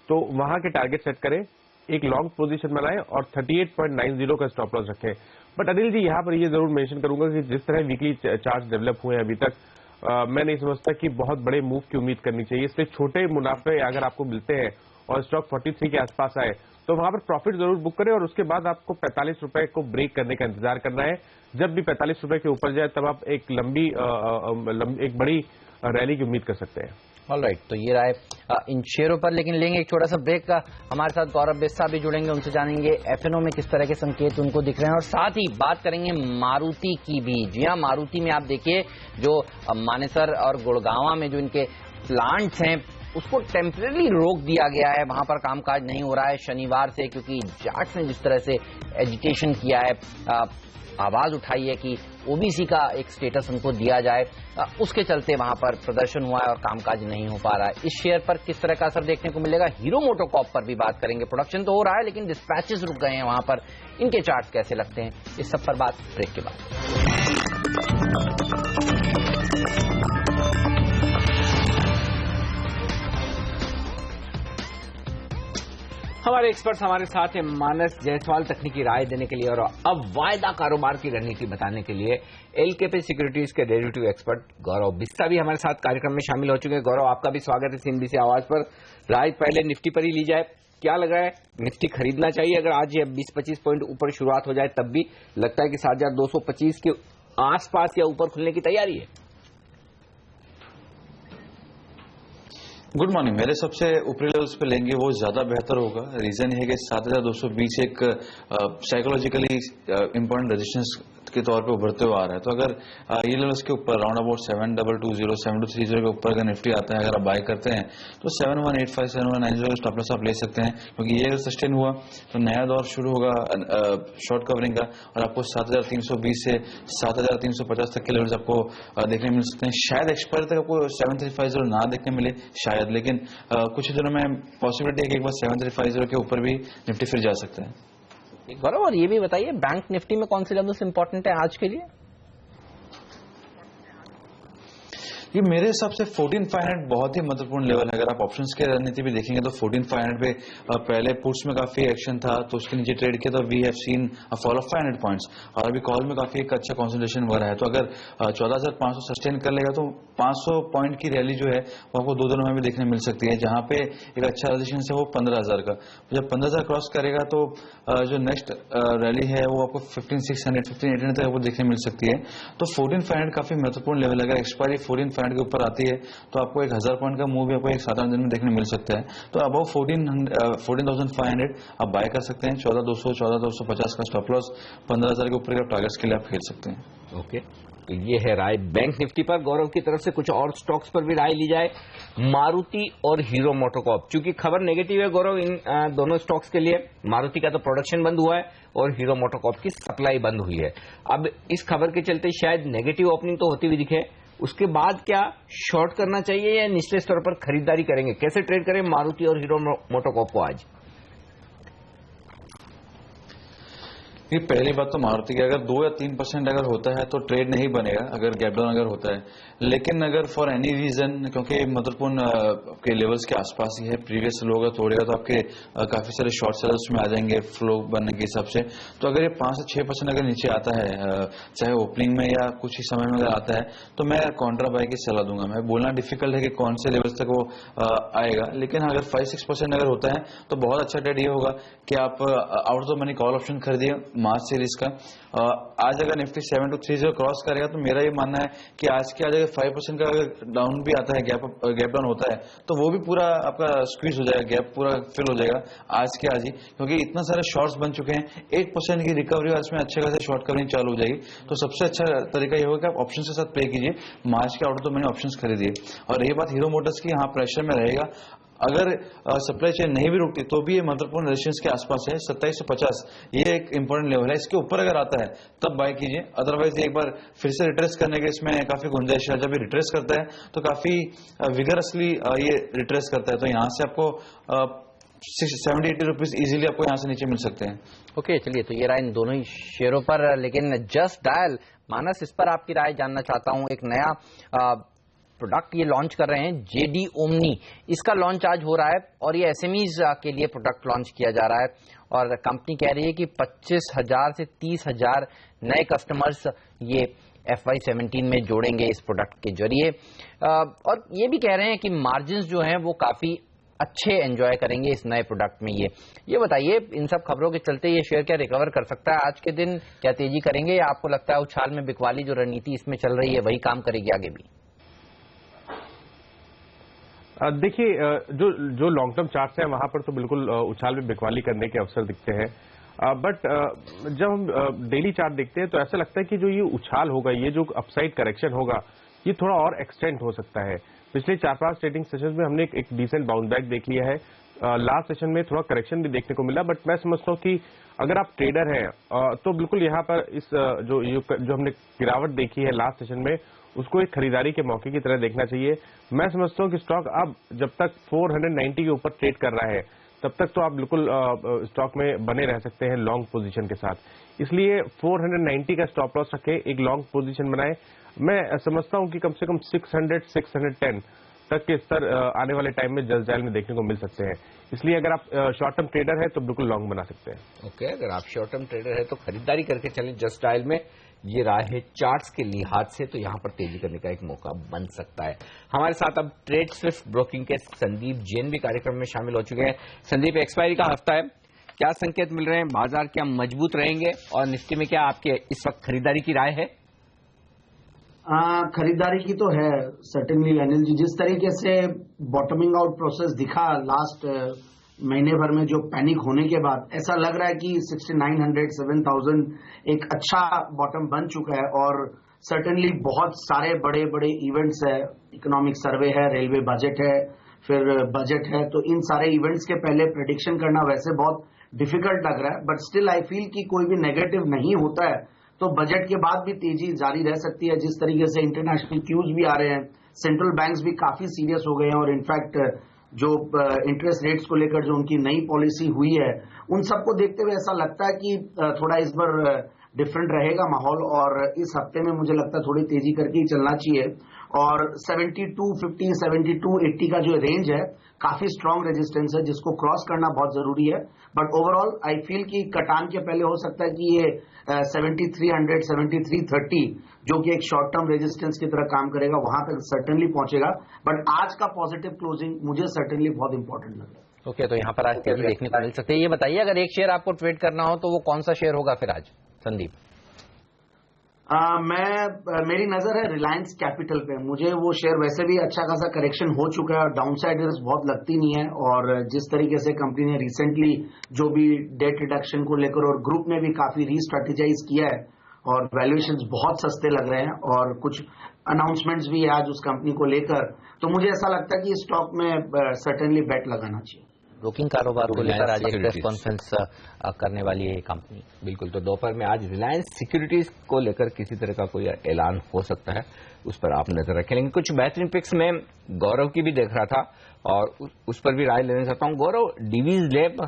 तो वहां के टारगेट सेट करें, एक लॉन्ग पोजीशन बनाएं और 38.90 का स्टॉप लॉस रखें। बट अनिल जी, यहाँ पर ये जरूर मेंशन करूंगा कि जिस तरह वीकली चार्ट डेवलप हुए हैं अभी तक, मैं नहीं समझता कि बहुत बड़े मूव की उम्मीद करनी चाहिए। इसलिए छोटे मुनाफे अगर आपको मिलते हैं और स्टॉक 43 के आसपास आए तो वहां पर प्रॉफिट जरूर बुक करें और उसके बाद आपको 45 रुपए को ब्रेक करने का इंतजार करना है। जब भी 45 रुपए के ऊपर जाए तब आप एक एक बड़ी रैली की उम्मीद कर सकते हैं। ऑलराइट, तो ये राय इन शेयरों पर। लेकिन लेंगे एक छोटा सा ब्रेक का। हमारे साथ गौरव बिस्सा भी जुड़ेंगे, उनसे जानेंगे एफएनओ में किस तरह के संकेत उनको दिख रहे हैं, और साथ ही बात करेंगे मारुति की भी। जी हाँ, मारुति में आप देखिए जो मानेसर और गुड़गांवा में जो इनके प्लांट्स हैं उसको टेम्परेरी रोक दिया गया है, वहां पर कामकाज नहीं हो रहा है शनिवार से, क्योंकि जाट्स ने जिस तरह से एजिटेशन किया है, आवाज उठाई है कि ओबीसी का एक स्टेटस उनको दिया जाए, उसके चलते वहां पर प्रदर्शन हुआ है और कामकाज नहीं हो पा रहा है। इस शेयर पर किस तरह का असर देखने को मिलेगा? हीरो मोटोकॉर्प पर भी बात करेंगे। प्रोडक्शन तो हो रहा है लेकिन डिस्पैचेस रुक गए हैं वहां पर, इनके चार्ट्स कैसे लगते हैं, इस सब पर बात ब्रेक के बाद। हमारे एक्सपर्ट्स हमारे साथ हैं मानस जायसवाल तकनीकी राय देने के लिए और अब वायदा कारोबार की रणनीति बताने के लिए एलकेपी सिक्योरिटीज के डेरिवेटिव एक्सपर्ट गौरव बिस्सा भी हमारे साथ कार्यक्रम में शामिल हो चुके हैं। गौरव, आपका भी स्वागत है सीएनबीसी आवाज पर। राय पहले निफ्टी पर ही ली जाए, क्या लग रहा है निफ्टी खरीदना चाहिए अगर आज ये 20-25 पॉइंट ऊपर शुरुआत हो जाए तब भी लगता है कि 7225 के आसपास या ऊपर खुलने की तैयारी है? Good morning. मेरे सबसे ऊपरी लेवल्स पे लेंगे वो ज्यादा बेहतर होगा। रीजन है कि 7220 एक साइकोलॉजिकली इंपॉर्टेंट रेजिस्टेंस के तौर पे उभरते हुए आ रहा है। तो अगर ये लेवल्स के ऊपर राउंड अबाउट 7220 7230 के ऊपर अगर निफ्टी आता है, अगर आप बाय करते हैं तो 7185 7190 स्टॉप लॉस आप ले सकते हैं, क्योंकि ये अगर सस्टेन हुआ तो नया दौर शुरू होगा शॉर्ट कवरिंग का और आपको 7320 से 7350 तक के लेवल्स आपको देखने मिल सकते हैं। शायद एक्सपायर तक आपको 7350 ना देखने मिले शायद, लेकिन कुछ दिनों में पॉसिबिलिटी है कि एक बार 7350 के ऊपर भी निफ्टी फिर जा सकते हैं। बराबर। और ये भी बताइए बैंक निफ्टी में कौन से लेवल्स इंपॉर्टेंट है आज के लिए? ये मेरे हिसाब से 14500 बहुत ही महत्वपूर्ण लेवल है। अगर आप ऑप्शंस की रणनीति भी देखेंगे तो 14500 पे पहले पुट्स में काफी एक्शन था तो उसके नीचे ट्रेड किया तो we have seen fall of 500 points और अभी कॉल में काफी एक अच्छा कॉन्सेंट्रेशन हो रहा है। तो अगर 14500 सस्टेन कर लेगा तो 500 पॉइंट की रैली जो है वो आपको 2 दिनों में भी देखने मिल सकती है, जहां पे एक अच्छा रेजिस्टेंस है वो 15000 का। जब 15000 क्रॉस करेगा तो जो नेक्स्ट रैली है वो आपको 15600 15800 तक आपको देखने मिल सकती है। तो 14500 काफी महत्वपूर्ण लेवल है। अगर एक्सपायरी 14500 के ऊपर आती है तो आपको 1000 पॉइंट का मूव भी आपको एक 7-8 दिन में देखने मिल सकता है। तो अबाउ 14500 आप बाय कर सकते हैं। 14200 14250 का स्टॉप लॉस, 15000 के ऊपर के टारगेट्स के लिए आप खेल सकते हैं। ओके, तो ये है राय बैंक निफ्टी पर। गौरव की तरफ से कुछ और स्टॉक्स पर भी राय ली जाए, मारुति और हीरो मोटोकॉर्प। चूंकि खबर नेगेटिव है गौरव इन दोनों स्टॉक्स के लिए, मारुति का तो प्रोडक्शन बंद हुआ है और हीरो मोटोकॉर्प की सप्लाई बंद हुई है। अब इस खबर के चलते शायद नेगेटिव ओपनिंग तो होती हुई दिखे, उसके बाद क्या शॉर्ट करना चाहिए या निचले स्तर पर खरीदारी करेंगे? कैसे ट्रेड करें मारुति और हीरो मोटोकॉर्प को आज? ये पहली बात तो मारुति की अगर 2 या 3% अगर होता है तो ट्रेड नहीं बनेगा अगर गैप डाउन अगर होता है, लेकिन अगर फॉर एनी रीजन क्योंकि महत्वपूर्ण आपके लेवल्स के आसपास ही है, प्रीवियस लो अगर तोड़ेगा तो आपके काफी सारे शॉर्ट सेलर्स में आ जाएंगे फ्लो बनने के हिसाब से। तो अगर ये 5 से 6% अगर नीचे आता है चाहे ओपनिंग में या कुछ ही समय में अगर आता है तो मैं कॉन्ट्रा बाय की सलाह दूंगा। मैं बोलना डिफिकल्ट है कि कौन से लेवल्स तक वो आएगा, लेकिन अगर 5-6% अगर होता है तो बहुत अच्छा ट्रेड ये होगा कि आप out of money call option खरीदिए मार्च सीरीज का। आज अगर निफ्टी 7230 क्रॉस करेगा तो मेरा ये मानना है कि आज के आज अगर 5% का अगर डाउन भी आता है, गैप डाउन होता है तो वो भी पूरा आपका स्क्वीज हो जाएगा, गैप पूरा फिल हो जाएगा आज के आज ही, क्योंकि इतना सारे शॉर्ट्स बन चुके हैं। 1% की रिकवरी आज में अच्छे खासे शॉर्ट कवरिंग चालू हो जाएगी। तो सबसे अच्छा तरीका ये होगा कि आप ऑप्शन के साथ प्ले कीजिए, मार्च के आउट तो मैंने ऑप्शन खरीदिए। और रही बात हीरो मोटर्स की, हाँ प्रेशर में रहेगा। अगर सप्लाई चेन नहीं भी रुकती तो भी ये महत्वपूर्ण रेजिस्टेंस के आसपास है 2750, ये एक इंपॉर्टेंट लेवल है। इसके ऊपर अगर आता है तब बाय कीजिए, अदरवाइज एक बार फिर से रिट्रेस करने के इसमें काफी गुंजाइश है। जब ये रिट्रेस करता है तो काफी विगरसली ये रिट्रेस करता है, तो यहाँ से आपको 70-80 रुपीज इजीली आपको यहाँ से नीचे मिल सकते हैं। ओके, चलिए तो ये रहा इन दोनों ही शेयरों पर। लेकिन जस्ट डायल मानस, इस पर आपकी राय जानना चाहता हूं। एक नया प्रोडक्ट ये लॉन्च कर रहे हैं जेडी ओमनी, इसका लॉन्च आज हो रहा है और ये एसएमईज के लिए प्रोडक्ट लॉन्च किया जा रहा है और कंपनी कह रही है कि 25,000 से 30,000 नए कस्टमर्स ये FY17 में जोड़ेंगे इस प्रोडक्ट के जरिए। और ये भी कह रहे हैं कि मार्जिन्स जो हैं वो काफी अच्छे एंजॉय करेंगे इस नए प्रोडक्ट में। ये बताइए, इन सब खबरों के चलते ये शेयर क्या रिकवर कर सकता है आज के दिन? क्या तेजी करेंगे या आपको लगता है उछाल में बिकवाली जो रणनीति इसमें चल रही है वही काम करेगी आगे भी? देखिए, जो लॉन्ग टर्म चार्ट्स हैं वहां पर तो बिल्कुल उछाल में बिकवाली करने के अवसर दिखते हैं, बट जब हम डेली चार्ट देखते हैं तो ऐसा लगता है कि जो ये उछाल होगा, ये जो अपसाइड करेक्शन होगा, ये थोड़ा और एक्सटेंड हो सकता है। पिछले 4-5 ट्रेडिंग सेशंस में हमने एक डिसेंट बाउंस बैक देख लिया है। लास्ट सेशन में थोड़ा करेक्शन भी देखने को मिला, बट मैं समझता हूँ कि अगर आप ट्रेडर हैं तो बिल्कुल यहाँ पर इस जो हमने गिरावट देखी है लास्ट सेशन में, उसको एक खरीदारी के मौके की तरह देखना चाहिए। मैं समझता हूँ कि स्टॉक अब जब तक 490 के ऊपर ट्रेड कर रहा है तब तक तो आप बिल्कुल स्टॉक में बने रह सकते हैं लॉन्ग पोजीशन के साथ। इसलिए 490 का स्टॉप लॉस रखें, एक लॉन्ग पोजीशन बनाएं। मैं समझता हूं कि कम से कम 600, 610 तक के स्तर आने वाले टाइम में जस्ट डायल में देखने को मिल सकते हैं। इसलिए अगर आप शॉर्ट टर्म ट्रेडर है तो बिल्कुल लॉन्ग बना सकते हैं। ओके, अगर आप शॉर्ट टर्म ट्रेडर है तो खरीदारी करके चलें जस्ट डायल में। ये राय है चार्ट्स के लिहाज से, तो यहां पर तेजी करने का एक मौका बन सकता है। हमारे साथ अब ट्रेड स्विफ्ट ब्रोकिंग के संदीप जैन भी कार्यक्रम में शामिल हो चुके हैं। संदीप, एक्सपायरी का हफ्ता है, क्या संकेत मिल रहे हैं? बाजार क्या मजबूत रहेंगे और निफ्टी में क्या आपके इस वक्त खरीदारी की राय है? खरीदारी की तो है सर्टेनली अनिल जी। जिस तरीके से बॉटमिंग आउट प्रोसेस दिखा लास्ट महीने भर में, जो पैनिक होने के बाद ऐसा लग रहा है कि 6900 7000 एक अच्छा बॉटम बन चुका है। और सर्टेनली बहुत सारे बड़े बड़े इवेंट्स है, इकोनॉमिक सर्वे है, रेलवे बजट है, फिर बजट है, तो इन सारे इवेंट्स के पहले प्रेडिक्शन करना वैसे बहुत डिफिकल्ट लग रहा है। बट स्टिल आई फील कि कोई भी नेगेटिव नहीं होता है तो बजट के बाद भी तेजी जारी रह सकती है। जिस तरीके से इंटरनेशनल क्यूज भी आ रहे हैं, सेंट्रल बैंक्स भी काफी सीरियस हो गए हैं, और इनफैक्ट जो इंटरेस्ट रेट्स को लेकर जो उनकी नई पॉलिसी हुई है, उन सबको देखते हुए ऐसा लगता है कि थोड़ा इस बार डिफरेंट रहेगा माहौल। और इस हफ्ते में मुझे लगता है थोड़ी तेजी करके ही चलना चाहिए। और 7250 7280 का जो रेंज है काफी स्ट्रांग रेजिस्टेंस है, जिसको क्रॉस करना बहुत जरूरी है। बट ओवरऑल आई फील कि कटान के पहले हो सकता है कि ये 7300 7330 जो कि एक शॉर्ट टर्म रेजिस्टेंस की तरह काम करेगा, वहां तक सर्टेनली पहुंचेगा। बट आज का पॉजिटिव क्लोजिंग मुझे सर्टेनली बहुत इंपॉर्टेंट लग रहा है। ओके, तो यहाँ पर आज तेजी देखने को मिल सकती है। ये बताइए, अगर एक शेयर आपको ट्रेड करना हो तो वो कौन सा शेयर होगा फिर आज, संदीप? मेरी नजर है रिलायंस कैपिटल पे। मुझे वो शेयर वैसे भी अच्छा खासा करेक्शन हो चुका है और डाउनसाइड रिस्क बहुत लगती नहीं है। और जिस तरीके से कंपनी ने रिसेंटली जो भी डेट रिडक्शन को लेकर और ग्रुप ने भी काफी रीस्ट्रेटेजाइज किया है और वैल्यूएशंस बहुत सस्ते लग रहे हैं और कुछ अनाउंसमेंट्स भी है आज उस कंपनी को लेकर, तो मुझे ऐसा लगता है कि स्टॉक में सर्टेनली बेट लगाना चाहिए। ब्रोकिंग कारोबार को लेकर आज एक प्रेस कॉन्फ्रेंस करने वाली है कंपनी। बिल्कुल, तो दोपहर में आज रिलायंस सिक्योरिटीज को लेकर किसी तरह का कोई ऐलान हो सकता है, उस पर आप नजर रखें। लेकिन कुछ बेहतरीन पिक्स में गौरव की भी देख रहा था और उस पर भी राय लेना चाहता हूं। गौरव, डीवीज लैब,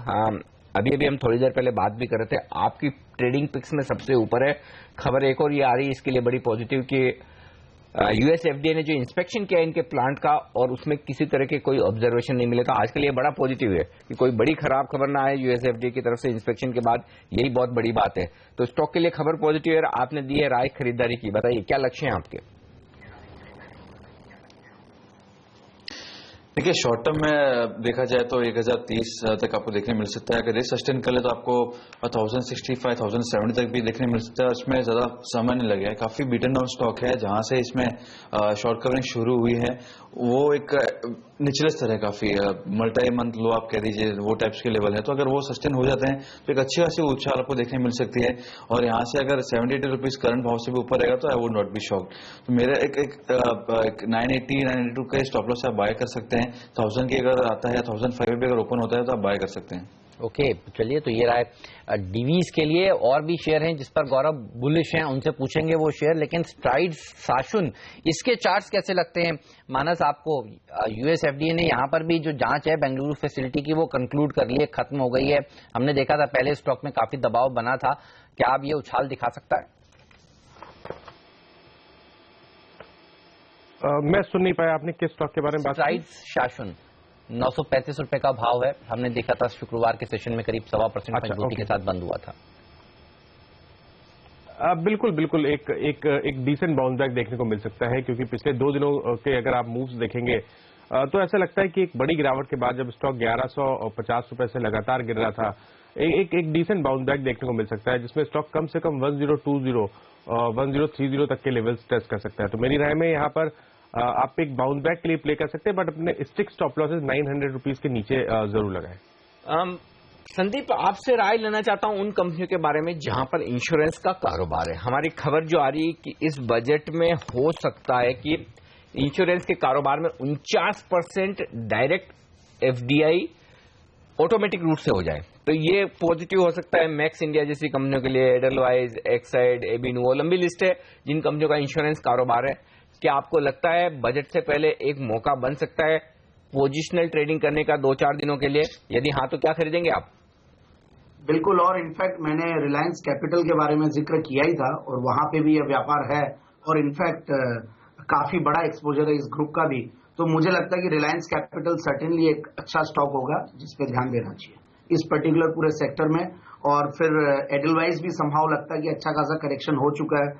अभी हम थोड़ी देर पहले बात भी कर रहे थे, आपकी ट्रेडिंग पिक्स में सबसे ऊपर है। खबर एक और ये आ रही है इसके लिए बड़ी पॉजिटिव कि यूएस एफडीए ने जो इंस्पेक्शन किया इनके प्लांट का और उसमें किसी तरह के कोई ऑब्जर्वेशन नहीं मिले, तो आज के लिए बड़ा पॉजिटिव है कि कोई बड़ी खराब खबर ना आए यूएस एफडीए की तरफ से इंस्पेक्शन के बाद, यही बहुत बड़ी बात है। तो स्टॉक के लिए खबर पॉजिटिव है। आपने दी है राय खरीदारी की, बताइए क्या लक्ष्य है आपके? देखिए, शॉर्ट टर्म में देखा जाए तो 1030 तक आपको देखने मिल सकता है। अगर ये सस्टेन कर ले तो आपको 1065 1070 तक भी देखने मिल सकता है। इसमें ज्यादा समय नहीं लगेगा, काफी बीटन डाउन स्टॉक है। जहां से इसमें शॉर्ट कवरिंग शुरू हुई है वो एक निचले स्तर है, काफी मल्टी मंथ लो आप कह दीजिए, वो टाइप्स के लेवल है। तो अगर वो सस्टेन हो जाते हैं तो एक अच्छी खासी उछाल आपको देखने मिल सकती है। और यहाँ से अगर 78 रुपीज करंट भाव से भी ऊपर रहेगा तो I would not be shocked. तो मेरा एक 980 982 का स्टॉप लॉस आप बाय कर सकते हैं। 1000 की अगर आता है, 1005 भी अगर ओपन होता है तो आप बाय कर सकते हैं। ओके, चलिए, तो ये रहा डीवीज के लिए। और भी शेयर हैं जिस पर गौरव बुलिश हैं, उनसे पूछेंगे वो शेयर। लेकिन स्ट्राइड्स साशुन, इसके चार्ट्स कैसे लगते हैं मानस आपको? यूएस एफडीए ने यहाँ पर भी जो जांच है बेंगलुरु फैसिलिटी की वो कंक्लूड कर ली है, खत्म हो गई है। हमने देखा था पहले स्टॉक में काफी दबाव बना था, क्या अब ये उछाल दिखा सकता है? मैं सुन नहीं पाया, आपने किस स्टॉक के बारे में बात की? स्ट्राइड्स साशुन 935 रुपए का भाव है। हमने देखा था शुक्रवार के सेशन में करीब 1.25% मजबूती के साथ बंद हुआ था। बिल्कुल एक डिसेंट बाउंस बैक देखने को मिल सकता है, क्योंकि पिछले 2 दिनों के अगर आप मूव्स देखेंगे तो ऐसा लगता है कि एक बड़ी गिरावट के बाद जब स्टॉक 1150 रुपए से लगातार गिर रहा था, एक डिसेंट बाउंस बैक देखने को मिल सकता है, जिसमें स्टॉक कम से कम 1020 1030 तक के लेवल्स टेस्ट कर सकता है। तो मेरी राय में यहाँ पर आप एक बाउंस बैक के लिए प्ले कर सकते हैं, बट अपने स्टिक स्टॉप लॉसेस 900 रुपीज के नीचे जरूर लगाएं। संदीप, आपसे राय लेना चाहता हूं उन कंपनियों के बारे में जहां पर इंश्योरेंस का कारोबार है। हमारी खबर जो आ रही है कि इस बजट में हो सकता है कि इंश्योरेंस के कारोबार में 49% डायरेक्ट एफडीआई ऑटोमेटिक रूट से हो जाए, तो ये पॉजिटिव हो सकता है मैक्स इंडिया जैसी कंपनियों के लिए। एडलवाइज, एक्साइड, एबिनुओ, लंबी लिस्ट है जिन कंपनियों का इंश्योरेंस कारोबार है। क्या आपको लगता है बजट से पहले एक मौका बन सकता है पोजिशनल ट्रेडिंग करने का 2-4 दिनों के लिए? यदि हाँ तो क्या खरीदेंगे आप? बिल्कुल, और इनफैक्ट मैंने रिलायंस कैपिटल के बारे में जिक्र किया ही था और वहां पे भी यह व्यापार है और इनफैक्ट काफी बड़ा एक्सपोजर है इस ग्रुप का भी। तो मुझे लगता है कि रिलायंस कैपिटल सर्टेनली एक अच्छा स्टॉक होगा जिस पे ध्यान देना चाहिए इस पर्टिकुलर पूरे सेक्टर में। और फिर एडलवाइज भी संभाव लगता है कि अच्छा खासा करेक्शन हो चुका है,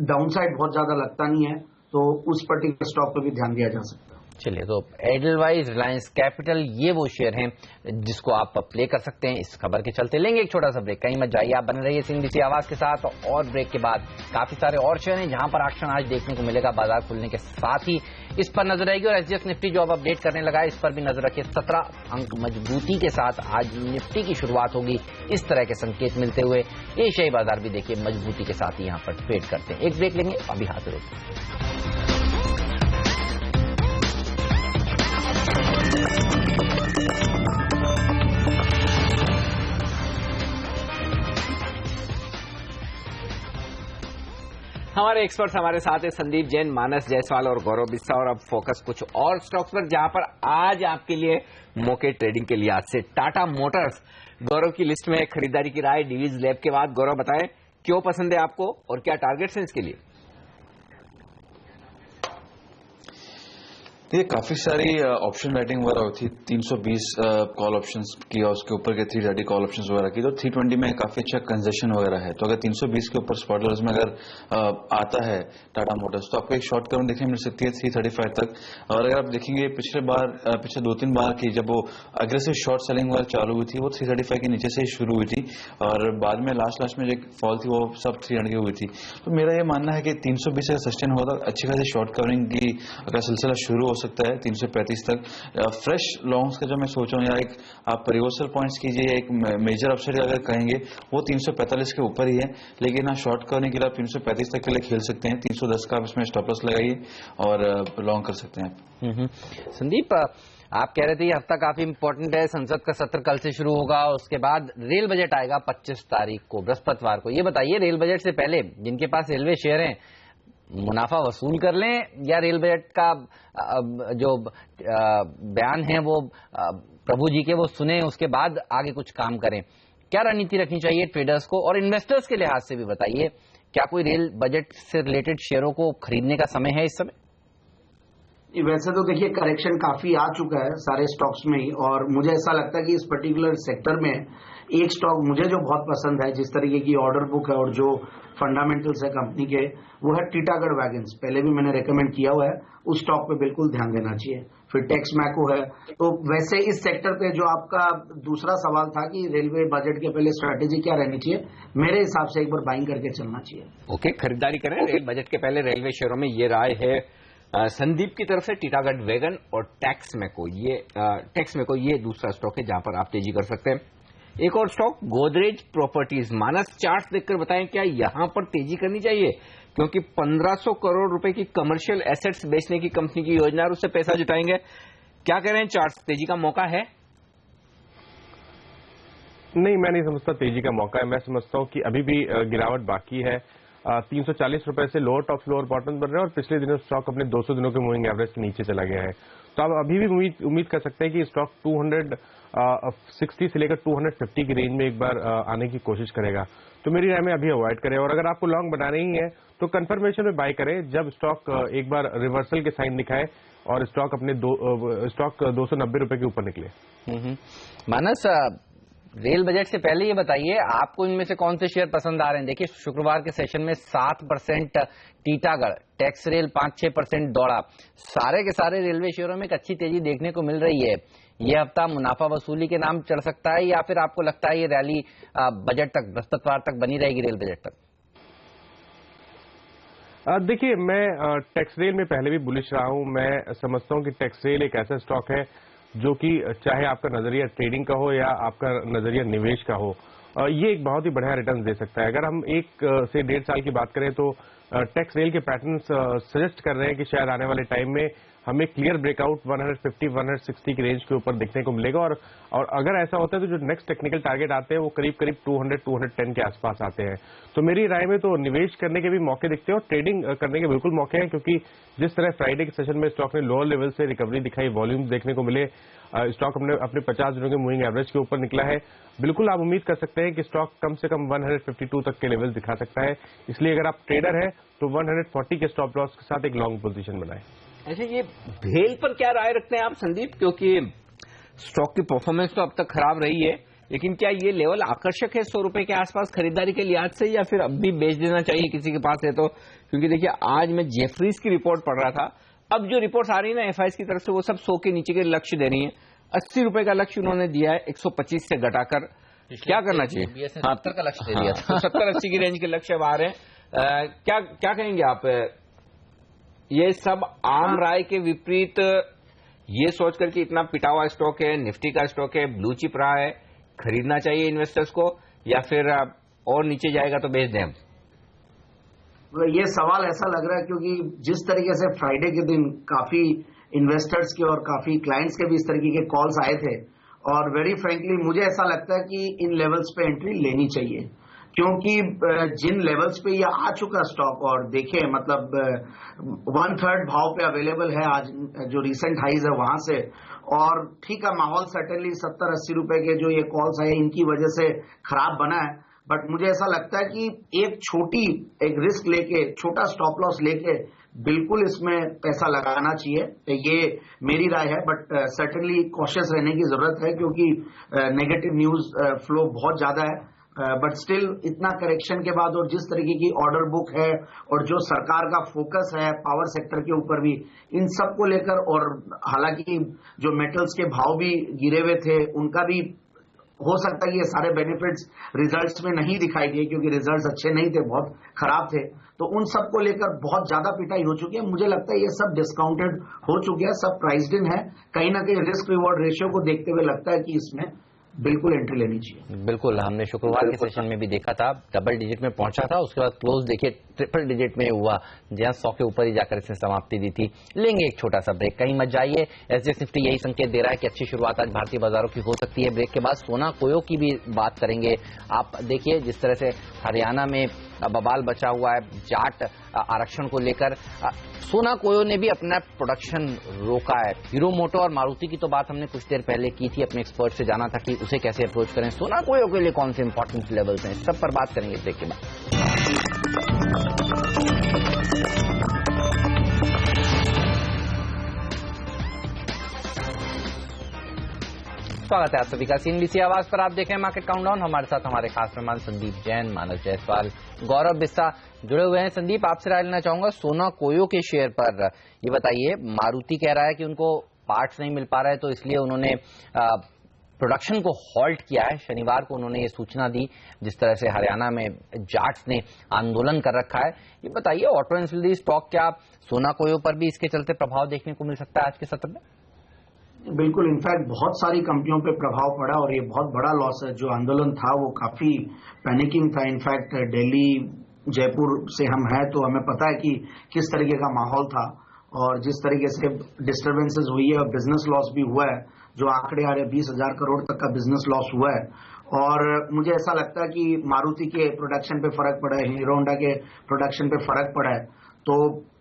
डाउनसाइड बहुत ज्यादा लगता नहीं है, तो उस पर्टिकुलर स्टॉक पे भी ध्यान दिया जा सकता है। चलिए, तो एडलवाइज, रिलायंस कैपिटल, ये वो शेयर हैं जिसको आप प्ले कर सकते हैं। इस खबर के चलते लेंगे एक छोटा सा ब्रेक, कहीं मत जाइए, आप बने रहिए CNBC आवाज के साथ। और ब्रेक के बाद काफी सारे और शेयर हैं जहां पर एक्शन आज देखने को मिलेगा बाजार खुलने के साथ ही, इस पर नजर रहेगी। और SGX निफ्टी जो अब अपडेट करने लगा है, इस पर भी नजर रखिए। 17 अंक मजबूती के साथ आज निफ्टी की शुरुआत होगी, इस तरह के संकेत मिलते हुए एशियाई बाजार भी देखिए मजबूती के साथ ही यहाँ पर ट्रेड करते हैं। एक ब्रेक लेंगे, अभी हाजिर होते। हमारे एक्सपर्ट्स हमारे साथ है, संदीप जैन, मानस जायसवाल और गौरव बिस्सा। और अब फोकस कुछ और स्टॉक्स पर जहां पर आज आपके लिए मौके ट्रेडिंग के लिए आज से टाटा मोटर्स गौरव की लिस्ट में है। खरीदारी की राय डिवीज लैब के बाद। गौरव बताएं क्यों पसंद है आपको और क्या टारगेट्स हैं इसके लिए? ये काफी सारी ऑप्शन राइटिंग वगैरह होती है, 320 कॉल ऑप्शंस की और उसके ऊपर के 330 कॉल ऑप्शंस वगैरह की, तो 320 में काफी अच्छा कंसेशन वगैरह है। तो अगर 320 के ऊपर स्पॉट लॉस में अगर आता है टाटा मोटर्स, तो आपको एक शॉर्ट कवर देखने मिल सकती है 335 तक। और अगर आप देखेंगे पिछले 2-3 बार की जब वो अग्रेसिव शॉर्ट सेलिंग वगैरह चालू हुई थी, वो 335 के नीचे से ही शुरू हुई थी और बाद में लास्ट में जो फॉल थी वो सब 300 की हुई थी। तो मेरा ये मानना है कि 320 से सस्टेन होगा तो अच्छी खासी शॉर्ट कवरिंग की अगर सिलसिला शुरू हो सकता है 335 तक। फ्रेश लॉन्ग्स का जो मैं सोच रहा हूँ, या एक आप रिवर्सल पॉइंट्स कीजिए, एक मेजर अपसाइड अगर कहेंगे वो 345 के ऊपर ही है, लेकिन हाँ शॉर्ट करने के लिए आप 335 तक के लिए खेल सकते हैं। 310 का आप इसमें स्टॉप लॉस लगाइए और लॉन्ग कर सकते हैं। संदीप, आप कह रहे थे ये हफ्ता काफी इंपॉर्टेंट है, संसद का सत्र कल से शुरू होगा, उसके बाद रेल बजट आएगा 25 तारीख को, बृहस्पतिवार को। ये बताइए, रेल बजट से पहले जिनके पास रेलवे शेयर हैं मुनाफा वसूल कर लें या रेल बजट का जो बयान है वो प्रभु जी के वो सुने, उसके बाद आगे कुछ काम करें? क्या रणनीति रखनी चाहिए ट्रेडर्स को? और इन्वेस्टर्स के लिहाज से भी बताइए, क्या कोई रेल बजट से रिलेटेड शेयरों को खरीदने का समय है इस समय? वैसे तो देखिए करेक्शन काफी आ चुका है सारे स्टॉक्स में ही, और मुझे ऐसा लगता है कि इस पर्टिकुलर सेक्टर में एक स्टॉक मुझे जो बहुत पसंद है, जिस तरीके की ऑर्डर बुक है और जो फंडामेंटल्स है कंपनी के, वो है टीटागढ़ वैगन्स। पहले भी मैंने रेकमेंड किया हुआ है, उस स्टॉक पे बिल्कुल ध्यान देना चाहिए। फिर टेक्स मैको है। तो वैसे इस सेक्टर पे जो आपका दूसरा सवाल था कि रेलवे बजट के पहले स्ट्रैटेजी क्या रहनी चाहिए, मेरे हिसाब से एक बार बाइंग करके चलना चाहिए। ओके, खरीदारी करें रेल बजट के पहले रेलवे शेयरों में, ये राय है संदीप की तरफ से। टीटागढ़ वैगन और टैक्स मैको ये दूसरा स्टॉक है जहां पर आप तेजी कर सकते हैं। एक और स्टॉक गोदरेज प्रॉपर्टीज। मानस चार्ट देखकर बताएं क्या यहां पर तेजी करनी चाहिए, क्योंकि 1500 करोड़ रुपए की कमर्शियल एसेट्स बेचने की कंपनी की योजना है, उससे पैसा जुटाएंगे। क्या कह रहे हैं चार्ट, तेजी का मौका है? नहीं, मैं नहीं समझता तेजी का मौका है। मैं समझता हूं कि अभी भी गिरावट बाकी है। 340 रुपए से लोअर टॉप लोअर बॉटम बन रहे हैं और पिछले दिनों स्टॉक अपने 200 दिनों के मूविंग एवरेज के नीचे चला गया है। तो आप अभी भी उम्मीद कर सकते हैं कि स्टॉक 260 से लेकर 250 की रेंज में एक बार आने की कोशिश करेगा। तो मेरी राय में अभी अवॉइड करें, और अगर आपको लॉन्ग बनाना ही है तो कंफर्मेशन में बाय करें जब स्टॉक एक बार रिवर्सल के साइन दिखाए और स्टॉक अपने 290 रुपए के ऊपर निकले। मानस, रेल बजट से पहले ये बताइए आपको इनमें से कौन से शेयर पसंद आ रहे हैं? देखिए, शुक्रवार के सेशन में 7% टीटागढ़, टैक्स रेल 5-6% दौड़ा। सारे के सारे रेलवे शेयरों में एक अच्छी तेजी देखने को मिल रही है। ये हफ्ता मुनाफा वसूली के नाम चढ़ सकता है, या फिर आपको लगता है ये रैली बजट तक, बृहस्पतिवार तक बनी रहेगी रेल बजट तक? देखिए, मैं टैक्स रेल में पहले भी बुलिश रहा हूं। मैं समझता हूं कि टैक्स रेल एक ऐसा स्टॉक है जो कि चाहे आपका नजरिया ट्रेडिंग का हो या आपका नजरिया निवेश का हो, ये एक बहुत ही बढ़िया रिटर्न दे सकता है। अगर हम 1 से 1.5 साल की बात करें तो टैक्स रेल के पैटर्न्स सजेस्ट कर रहे हैं कि शायद आने वाले टाइम में हमें क्लियर ब्रेकआउट 150-160 की रेंज के ऊपर देखने को मिलेगा, और अगर ऐसा होता है तो जो नेक्स्ट टेक्निकल टारगेट आते हैं वो करीब 200-210 के आसपास आते हैं। तो मेरी राय में तो निवेश करने के भी मौके दिखते हैं और ट्रेडिंग करने के बिल्कुल मौके हैं, क्योंकि जिस तरह फ्राइडे के सेशन में स्टॉक ने लोअर लेवल से रिकवरी दिखाई, वॉल्यूम्स देखने को मिले, स्टॉक अपने 50 दिनों के मूविंग एवरेज के ऊपर निकला है। बिल्कुल आप उम्मीद कर सकते हैं कि स्टॉक कम से कम 152 तक के लेवल दिखा सकता है। इसलिए अगर आप ट्रेडर हैं तो 140 के स्टॉप लॉस के साथ एक लॉन्ग पोजीशन बनाएं। अच्छा, ये भेल पर क्या राय रखते हैं आप संदीप, क्योंकि स्टॉक की परफॉर्मेंस तो अब तक खराब रही है, लेकिन क्या ये लेवल आकर्षक है 100 रुपए के आसपास खरीदारी के लिहाज से, या फिर अब भी बेच देना चाहिए किसी के पास है तो? क्योंकि देखिए आज मैं जेफरीज की रिपोर्ट पढ़ रहा था, अब जो रिपोर्ट्स आ रही है ना एफआईएस की तरफ से वो सब 100 के नीचे के लक्ष्य दे रही है। 80 रुपए का लक्ष्य उन्होंने दिया है 125 से घटाकर। क्या करना चाहिए? 70 का लक्ष्य दे दिया था। 70-80 की रेंज के लक्ष्य अब आ रहे हैं। क्या कहेंगे आप? ये सब आम राय के विपरीत ये सोच करके इतना पिटा हुआ स्टॉक है, निफ्टी का स्टॉक है, ब्लू चिप रहा है, खरीदना चाहिए इन्वेस्टर्स को, या फिर और नीचे जाएगा तो बेच दें? ये सवाल ऐसा लग रहा है क्योंकि जिस तरीके से फ्राइडे के दिन काफी इन्वेस्टर्स के और काफी क्लाइंट्स के भी इस तरीके के कॉल्स आए थे, और वेरी फ्रेंकली मुझे ऐसा लगता है कि इन लेवल्स पे एंट्री लेनी चाहिए, क्योंकि जिन लेवल्स पे ये आ चुका स्टॉक, और देखिए मतलब 1/3 भाव पे अवेलेबल है आज जो रिसेंट हाइज है वहां से, और ठीक है माहौल सर्टेनली 70-80 रुपए के जो ये कॉल्स आए इनकी वजह से खराब बना है, बट मुझे ऐसा लगता है कि एक रिस्क लेके, छोटा स्टॉप लॉस लेके बिल्कुल इसमें पैसा लगाना चाहिए। ये मेरी राय है, बट सर्टेनली कॉशियस रहने की जरूरत है क्योंकि नेगेटिव न्यूज फ्लो बहुत ज्यादा है, बट स्टिल इतना करेक्शन के बाद और जिस तरीके की ऑर्डर बुक है और जो सरकार का फोकस है पावर सेक्टर के ऊपर भी, इन सब को लेकर, और हालांकि जो मेटल्स के भाव भी गिरे हुए थे उनका भी हो सकता है ये सारे बेनिफिट्स रिजल्ट्स में नहीं दिखाई दिए क्योंकि रिजल्ट्स अच्छे नहीं थे, बहुत खराब थे, तो उन सब को लेकर बहुत ज्यादा पिटाई हो चुकी है। मुझे लगता है ये सब डिस्काउंटेड हो चुके हैं, सब प्राइस्ड इन है, कहीं ना कहीं रिस्क रिवॉर्ड रेशियो को देखते हुए लगता है कि इसमें बिल्कुल एंट्री लेनी चाहिए। बिल्कुल, हमने शुक्रवार के सेशन में भी देखा था, डबल डिजिट में पहुंचा था, उसके बाद क्लोज देखिए ट्रिपल डिजिट में हुआ, जहां 100 के ऊपर ही जाकर इसने समाप्ति दी थी। लेंगे एक छोटा सा ब्रेक, कहीं मत जाइए। एसजीएक्स निफ्टी यही संकेत दे रहा है कि अच्छी शुरुआत आज भारतीय बाजारों की हो सकती है। ब्रेक के बाद सोना कोयो की भी बात करेंगे। आप देखिए जिस तरह से हरियाणा में बवाल बचा हुआ है जाट आरक्षण को लेकर, सोना कोयो ने भी अपना प्रोडक्शन रोका है। हीरो मोटो और मारुति की तो बात हमने कुछ देर पहले की थी, अपने एक्सपर्ट से जाना था कि उसे कैसे अप्रोच करें, सोना कोयो के लिए कौन से इंपॉर्टेंट लेवल्स हैं, सब पर बात करेंगे ब्रेक के बाद। स्वागत है आप सभी का सीएनबीसी आवाज पर। आप देख रहे हैं मार्केट काउंटडाउन, हमारे साथ हमारे खास मेहमान संदीप जैन, मानस जायसवाल, गौरव बिस्सा जुड़े हुए हैं। संदीप, आपसे राय लेना चाहूंगा सोना कोयो के शेयर पर। ये बताइए, मारुति कह रहा है कि उनको पार्ट्स नहीं मिल पा रहा है तो इसलिए उन्होंने प्रोडक्शन को हॉल्ट किया है। शनिवार को उन्होंने ये सूचना दी, जिस तरह से हरियाणा में जाट्स ने आंदोलन कर रखा है। ये बताइए, ऑटो एंसिलरी स्टॉक क्या सोना कोयो पर भी इसके चलते प्रभाव देखने को मिल सकता है आज के सत्र में? बिल्कुल, इनफैक्ट बहुत सारी कंपनियों पे प्रभाव पड़ा और ये बहुत बड़ा लॉस है। जो आंदोलन था वो काफी पैनिकिंग था। इनफैक्ट दिल्ली जयपुर से हम हैं तो हमें पता है कि किस तरीके का माहौल था और जिस तरीके से डिस्टर्बेंसेस हुई है और बिजनेस लॉस भी हुआ है। जो आंकड़े आ रहे 20,000 करोड़ तक का बिजनेस लॉस हुआ है। और मुझे ऐसा लगता है कि मारुति के प्रोडक्शन पे फर्क पड़ा है, हीरो होंडा के प्रोडक्शन पे फर्क पड़ा है, तो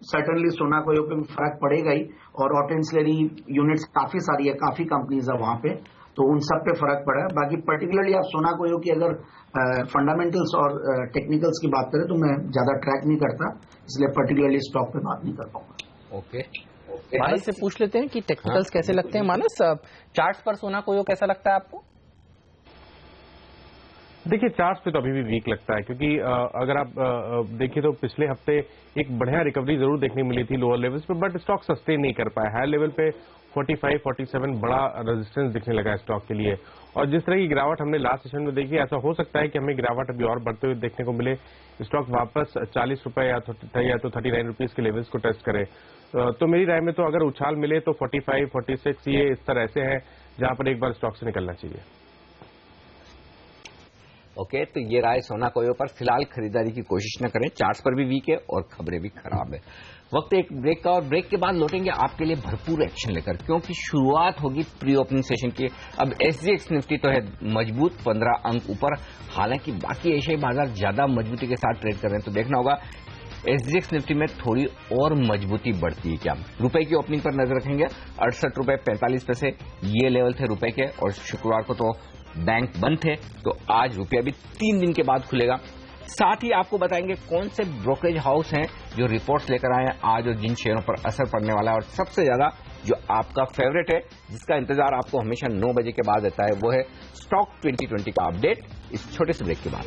सर्टेनली सोना कोयो पे फर्क पड़ेगा ही। और ऑटो एंसिलरी यूनिट्स काफी सारी है, काफी कंपनीज है वहां पे, तो उन सब पे फर्क पड़ा है। बाकी पर्टिकुलरली आप सोना कोयो की अगर फंडामेंटल्स और टेक्निकल्स की बात करें तो मैं ज्यादा ट्रैक नहीं करता, इसलिए पर्टिकुलरली स्टॉक पे बात नहीं कर पाऊंगा। ओके, मानस से पूछ लेते हैं कि टेक्निकल्स कैसे लगते हैं। मानस, चार्ट्स पर सोना कोयो कैसा लगता है आपको? देखिए, चार्ट्स पे तो अभी भी वीक लगता है क्योंकि अगर आप देखिए तो पिछले हफ्ते एक बढ़िया रिकवरी जरूर देखने मिली थी लोअर लेवल्स पे, बट स्टॉक सस्टेन नहीं कर पाया। हायर लेवल पे 45-47 बड़ा रेजिस्टेंस दिखने लगा है स्टॉक के लिए। और जिस तरह की गिरावट हमने लास्ट सेशन में देखी, ऐसा हो सकता है कि हमें गिरावट अभी और बढ़ते हुए देखने को मिले, स्टॉक वापस 40 रुपए या तो 39 रुपीज के लेवल्स को टेस्ट करे। तो मेरी राय में तो अगर उछाल मिले तो 45-46 ये इस तरह ऐसे हैं जहां पर एक बार स्टॉक से निकलना चाहिए। ओके, तो ये राय सोना कोयो पर फिलहाल खरीदारी की कोशिश न करें। चार्ट्स पर भी वीक है और खबरें भी खराब है। वक्त एक ब्रेक का, और ब्रेक के बाद लौटेंगे आपके लिए भरपूर एक्शन लेकर, क्योंकि शुरुआत होगी प्री ओपनिंग सेशन की। अब एसजीएक्स निफ्टी तो है मजबूत 15 अंक ऊपर, हालांकि बाकी एशियाई बाजार ज्यादा मजबूती के साथ ट्रेड कर रहे हैं, तो देखना होगा एसजीएक्स निफ्टी में थोड़ी और मजबूती बढ़ती है क्या। रुपए की ओपनिंग पर नजर रखेंगे, 68 रुपए 45 पैसे ये लेवल थे रुपए के, और शुक्रवार को तो बैंक बंद थे, तो आज रुपया भी 3 दिन के बाद खुलेगा। साथ ही आपको बताएंगे कौन से ब्रोकरेज हाउस हैं जो रिपोर्ट्स लेकर आए हैं आज और जिन शेयरों पर असर पड़ने वाला है, और सबसे ज्यादा जो आपका फेवरेट है जिसका इंतजार आपको हमेशा 9 बजे के बाद रहता है, वो है स्टॉक 2020 का अपडेट इस छोटे से ब्रेक के बाद।